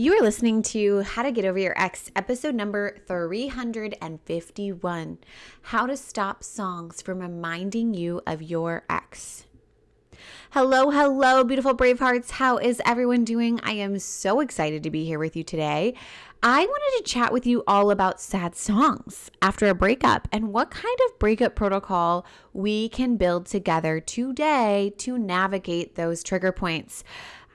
You are listening to How to Get Over Your Ex, episode number 351, How to Stop Songs from Reminding You of Your Ex. Hello, beautiful brave hearts. How is everyone doing? I am so excited to be here with you today. I wanted to chat with you all about sad songs after a breakup and what kind of breakup protocol we can build together today to navigate those trigger points.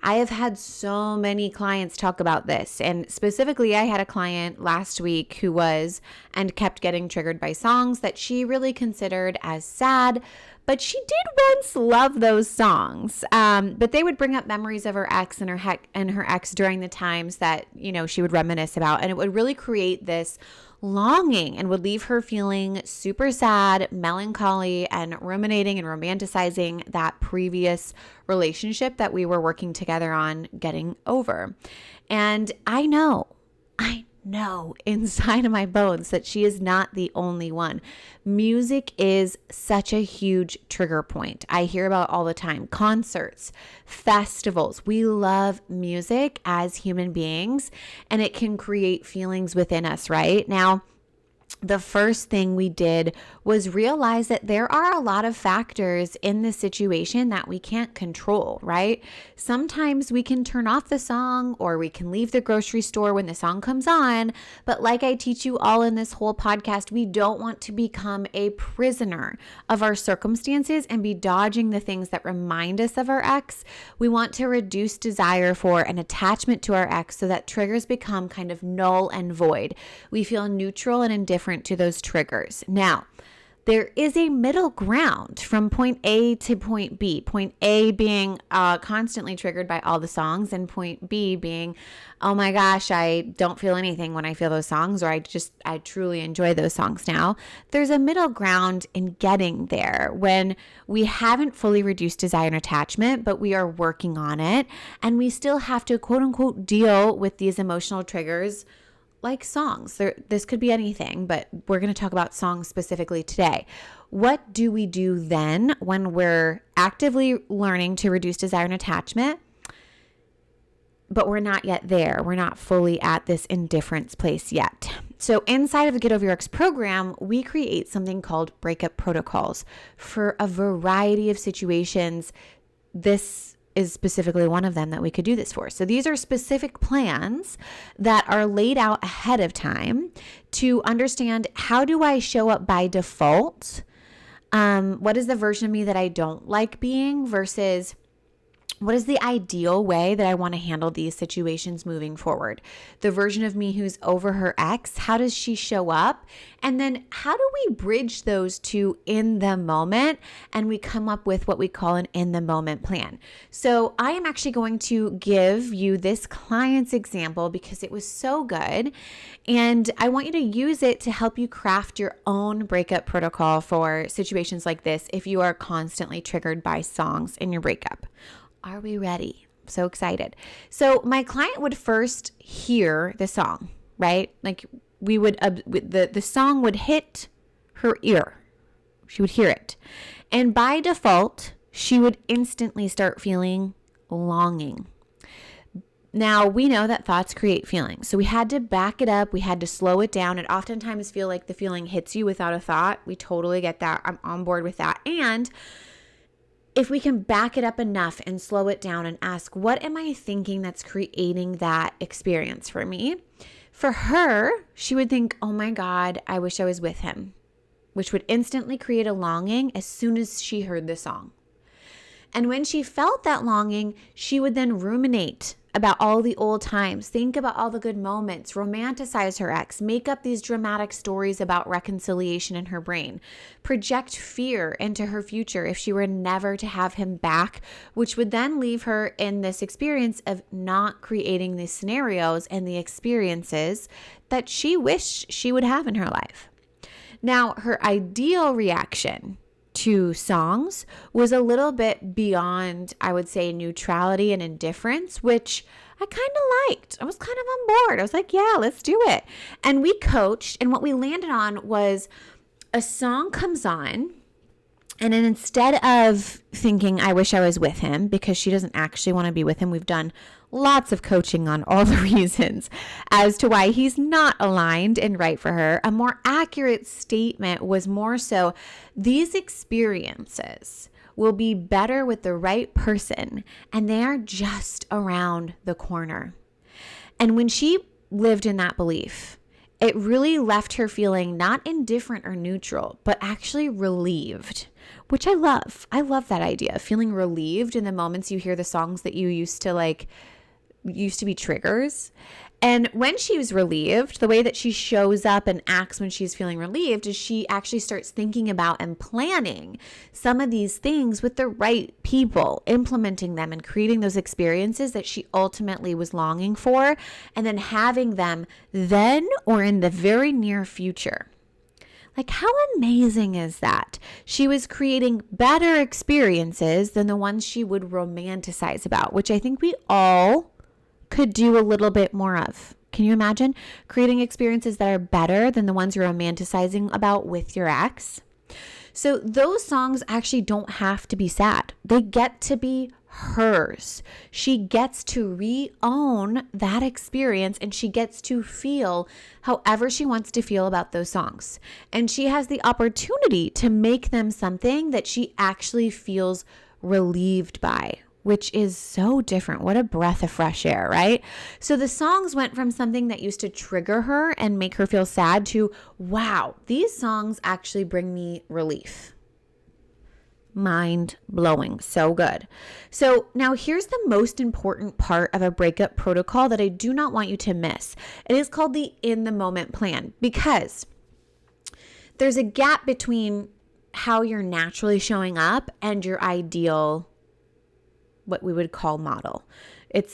I have had so many clients talk about this, and specifically I had a client last week who was and kept getting triggered by songs that she really considered as sad, but she did once love those songs. But they would bring up memories of her ex and her ex during the times that, she would reminisce about, and it would really create this longing and would leave her feeling super sad, melancholy, and ruminating and romanticizing that previous relationship that we were working together on getting over. And I know inside of my bones that she is not the only one. Music is such a huge trigger point. I hear about all the time. Concerts, festivals. We love music as human beings, and it can create feelings within us, right? Now, the first thing we did was realize that there are a lot of factors in this situation that we can't control, right? Sometimes we can turn off the song or we can leave the grocery store when the song comes on. But like I teach you all in this whole podcast, we don't want to become a prisoner of our circumstances and be dodging the things that remind us of our ex. We want to reduce desire for an attachment to our ex so that triggers become kind of null and void. We feel neutral and indifferent to those triggers. Now, there is a middle ground from point A to point B. Point A being constantly triggered by all the songs, and point B being, oh my gosh, I don't feel anything when I feel those songs, or I truly enjoy those songs now. There's a middle ground in getting there when we haven't fully reduced desire and attachment, but we are working on it, and we still have to quote unquote deal with these emotional triggers like songs. This could be anything, but we're going to talk about songs specifically today. What do we do then when we're actively learning to reduce desire and attachment, but we're not yet there? We're not fully at this indifference place yet. So inside of the Get Over Your Ex program, we create something called breakup protocols for a variety of situations. This is specifically one of them that we could do this for. So these are specific plans that are laid out ahead of time to understand, how do I show up by default? What is the version of me that I don't like being versus what is the ideal way that I want to handle these situations moving forward? The version of me who's over her ex, how does she show up? And then how do we bridge those two in the moment? And we come up with what we call an in the moment plan. So I am actually going to give you this client's example because it was so good. And I want you to use it to help you craft your own breakup protocol for situations like this if you are constantly triggered by songs in your breakup. Are we ready? I'm so excited. So my client would first hear the song, right? Like we would, the song would hit her ear. She would hear it. And by default, she would instantly start feeling longing. Now, we know that thoughts create feelings. So we had to back it up. We had to slow it down. It oftentimes feel like the feeling hits you without a thought. We totally get that. I'm on board with that. And if we can back it up enough and slow it down and ask, what am I thinking that's creating that experience for me? For her, she would think, oh my God, I wish I was with him, which would instantly create a longing as soon as she heard the song. And when she felt that longing, she would then ruminate about all the old times, think about all the good moments, romanticize her ex, make up these dramatic stories about reconciliation in her brain, project fear into her future if she were never to have him back, which would then leave her in this experience of not creating these scenarios and the experiences that she wished she would have in her life. Now, her ideal reaction to songs was a little bit beyond, I would say, neutrality and indifference, which I kind of liked. I was kind of on board. I was like, yeah, let's do it. And we coached, and what we landed on was a song comes on And then instead of thinking, I wish I was with him, because she doesn't actually want to be with him, we've done lots of coaching on all the reasons as to why he's not aligned and right for her. A more accurate statement was more so, these experiences will be better with the right person, and they are just around the corner. And when she lived in that belief, it really left her feeling not indifferent or neutral, but actually relieved, which I love. I love that idea, feeling relieved in the moments you hear the songs that you used to be triggers. And when she was relieved, the way that she shows up and acts when she's feeling relieved is she actually starts thinking about and planning some of these things with the right people, implementing them and creating those experiences that she ultimately was longing for, and then having them then or in the very near future. Like, how amazing is that? She was creating better experiences than the ones she would romanticize about, which I think we all could do a little bit more of. Can you imagine creating experiences that are better than the ones you're romanticizing about with your ex? So those songs actually don't have to be sad. They get to be hers. She gets to re-own that experience, and she gets to feel however she wants to feel about those songs. And she has the opportunity to make them something that she actually feels relieved by, which is so different. What a breath of fresh air, right? So the songs went from something that used to trigger her and make her feel sad to, wow, these songs actually bring me relief. Mind blowing. So good. So now here's the most important part of a breakup protocol that I do not want you to miss. It is called the in the moment plan, because there's a gap between how you're naturally showing up and your ideal, what we would call model.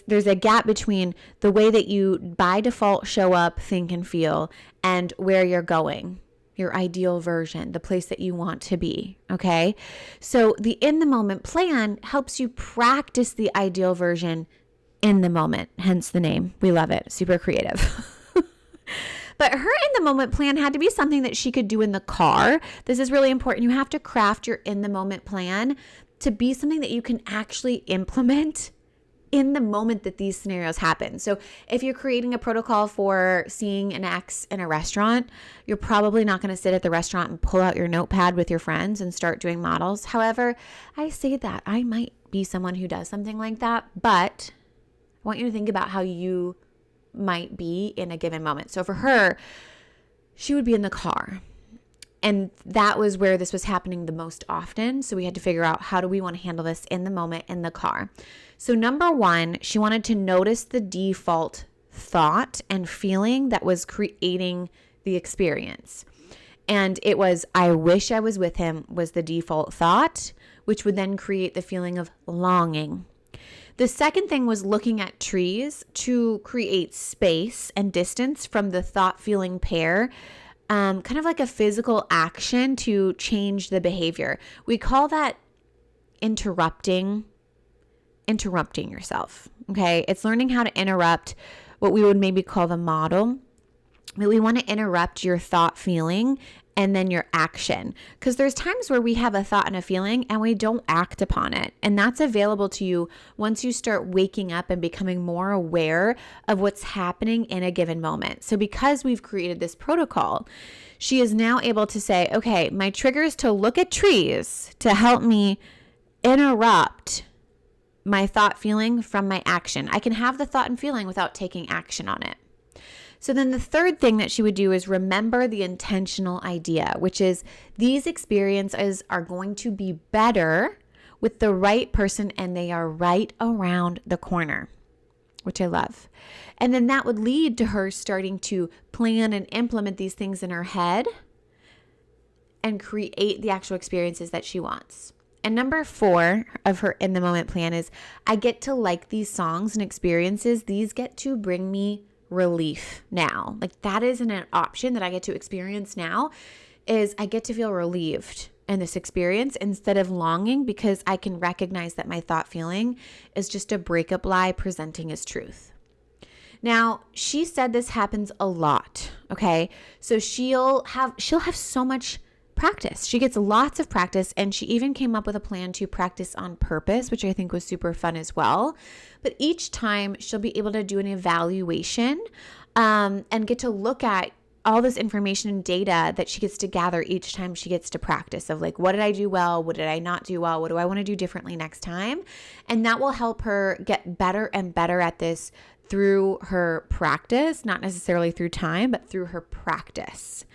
There's a gap between the way that you by default show up, think, and feel, and where you're going, your ideal version, the place that you want to be. Okay. So the in the moment plan helps you practice the ideal version in the moment, hence the name. We love it. Super creative. But her in the moment plan had to be something that she could do in the car. This is really important. You have to craft your in the moment plan to be something that you can actually implement in the moment that these scenarios happen. So if you're creating a protocol for seeing an ex in a restaurant, you're probably not going to sit at the restaurant and pull out your notepad with your friends and start doing models. However, I say that I might be someone who does something like that, but I want you to think about how you might be in a given moment. So for her, she would be in the car. And that was where this was happening the most often. So we had to figure out, how do we want to handle this in the moment in the car? So number one, she wanted to notice the default thought and feeling that was creating the experience. And it was, I wish I was with him, was the default thought, which would then create the feeling of longing. The second thing was looking at trees to create space and distance from the thought feeling pair. Kind of like a physical action to change the behavior. We call that interrupting yourself. Okay. It's learning how to interrupt what we would maybe call the model. But we want to interrupt your thought feeling and then your action. Because there's times where we have a thought and a feeling and we don't act upon it. And that's available to you once you start waking up and becoming more aware of what's happening in a given moment. So because we've created this protocol, she is now able to say, okay, my trigger is to look at trees to help me interrupt my thought feeling from my action. I can have the thought and feeling without taking action on it. So then the third thing that she would do is remember the intentional idea, which is these experiences are going to be better with the right person, and they are right around the corner, which I love. And then that would lead to her starting to plan and implement these things in her head and create the actual experiences that she wants. And number 4 of her in the moment plan is, I get to like these songs and experiences. These get to bring me relief now. Like, that isn't an option that I get to experience now, is I get to feel relieved in this experience instead of longing, because I can recognize that my thought feeling is just a breakup lie presenting as truth. Now, she said this happens a lot. Okay. So she'll have so much practice. She gets lots of practice, and she even came up with a plan to practice on purpose, which I think was super fun as well. But each time she'll be able to do an evaluation and get to look at all this information and data that she gets to gather each time she gets to practice of like, what did I do well? What did I not do well? What do I want to do differently next time? And that will help her get better and better at this through her practice, not necessarily through time, but through her practice,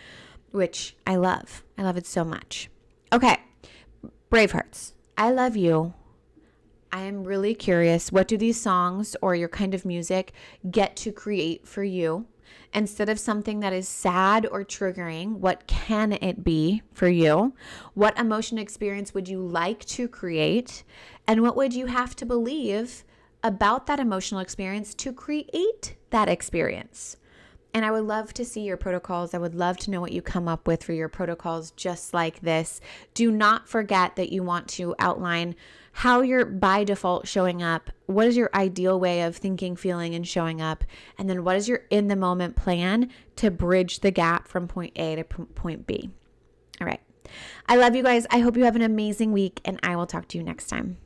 which I love. I love it so much. Okay, Bravehearts, I love you. I am really curious, what do these songs or your kind of music get to create for you? Instead of something that is sad or triggering, what can it be for you? What emotion experience would you like to create? And what would you have to believe about that emotional experience to create that experience? And I would love to see your protocols. I would love to know what you come up with for your protocols just like this. Do not forget that you want to outline how you're by default showing up. What is your ideal way of thinking, feeling, and showing up? And then what is your in the moment plan to bridge the gap from point A to point B? All right. I love you guys. I hope you have an amazing week, and I will talk to you next time.